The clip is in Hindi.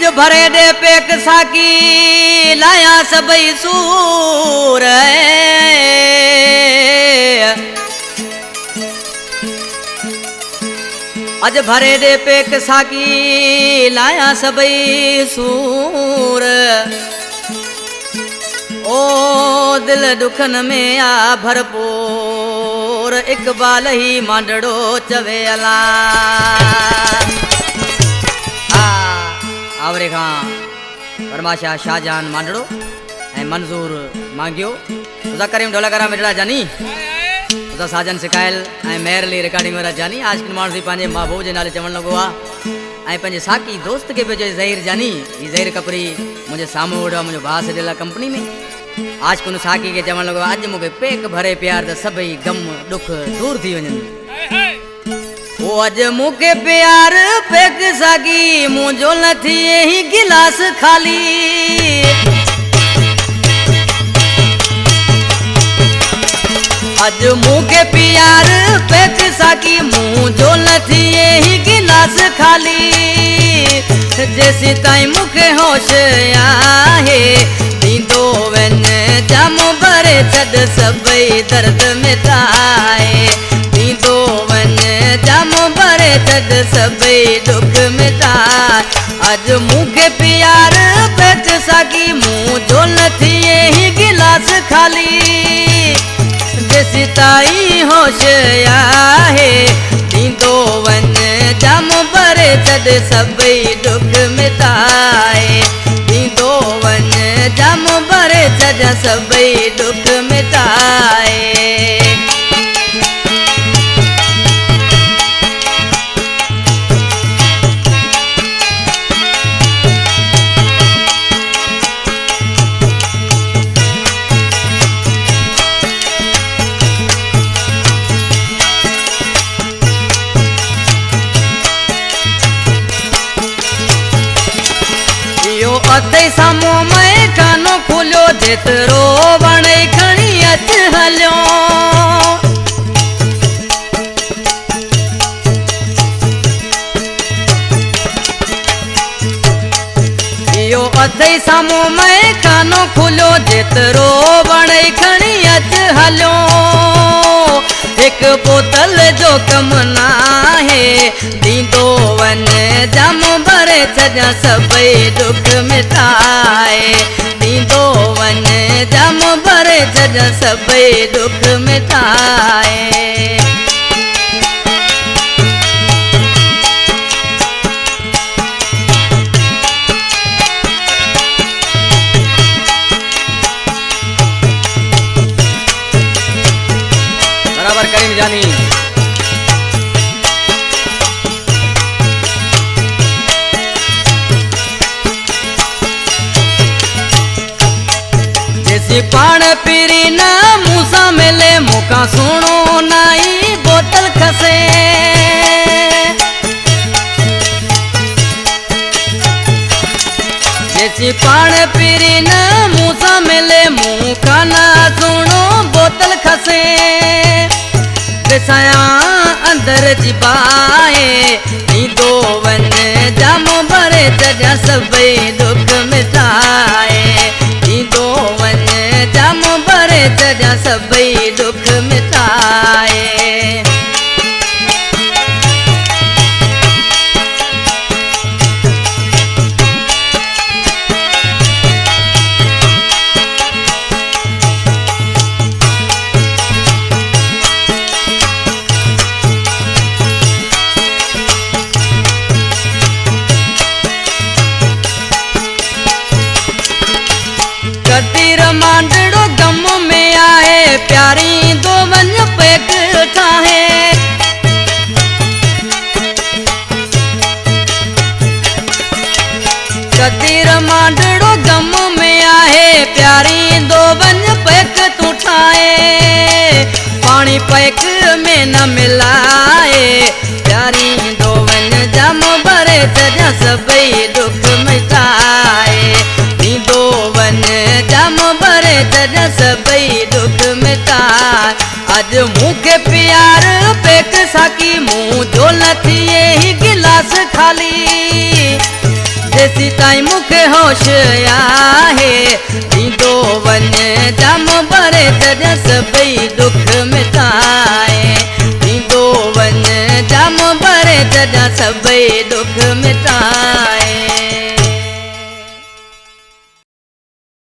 अज भरे दे पेक साकी लाया सबई सूर अज भरे दे पेक साकी लाया सबई सूर ओ दिल दुखन में आ भरपूर इकबाल ही मांडड़ो चवे अला आवरे खां परमाशाह शाहजहान मांडड़ो ऐं मंजूर मांगियो तुझा करीम ढोलकरा मिटड़ा जानी तुझा साजन सिकायल ऐं मेहरली रिकॉर्डिंग वारा जानी आज के माण्हू पंहिंजे महबूब जे नाले चवण लॻो आहे ऐं पंहिंजे साकी दोस्त खे पियो चए ज़हीर जानी ही ज़हीर कपरी मुंहिंजे साम्हूं वेठो आहे मुंहिंजो भाउ सॾियल आहे कंपनी में आज कुन साकी खे चवण लॻो अॼु मूंखे पेक भरे प्यार त सभई गम ॾुख दूर थी वञनि ओ अज मुके प्यार पेक सागी मुझो न थिए ही गिलास खाली अज मुके प्यार पेक सागी मुझो न थिए ही गिलास खाली जैसी ताई मुखे होश आहे दींदो वन जम भरे छद सबई दर्द मिटाए दींदो वन जम भरे छद सबई दुख मिटाए अज मुखे प्यार पेट सागी मुझो न थिए ही गिलास खाली जैसी ताई होश आहे दींदो वन जम भरे छद सबई दुख मिटाए दींदो वन जम भरे छद सबई दुख मिटाए अते सामो मैं कानो खुलियो जेतिरो वणे खणी अच हलियो इहो अते सामो मैं कानो खुलियो जेतिरो वणे खणी अच हलियो एक बोतल जो कम नाहे दींदो वन जम भरे छजा सबई दुख मिटाए दींदो वन जम भरे छजा सबई दुख मिटाए बराबर करीम जानी पान पीरी ना मूसा मिले मुका सुनो नाई बोतल खसे जैसी पान पीरी ना मूसा मिले मुका ना सुनो बोतल खसे बेसाया अंदर जिबाए दींदो वन जम भरे छजा सबई दुख मिटाए दींदो वन जम भरे छजा सबई दुख मिटाए कदीर मांडड़ो गम में आए प्यारी दो वन पेक ठाहे कदीर मांडड़ो गम में आए प्यारी दो वन पेक तू ठाए पानी पैक में न मिलाए प्यारी दो वन जम भरे छजा सबई दुख मिटाए दींदो वन जम भरे छजा सबई दुख मिटाए अज मुखे प्यार पेक साकी मुंह जो न थिए ही गिलास खाली तेसी ताईं मूंखे होश आहे ॾींदो वञ जाम भरे जॾहिं सभई दुख मिटाए ॾींदो वञ जाम भरे जॾहिं सभई दुख मिटाए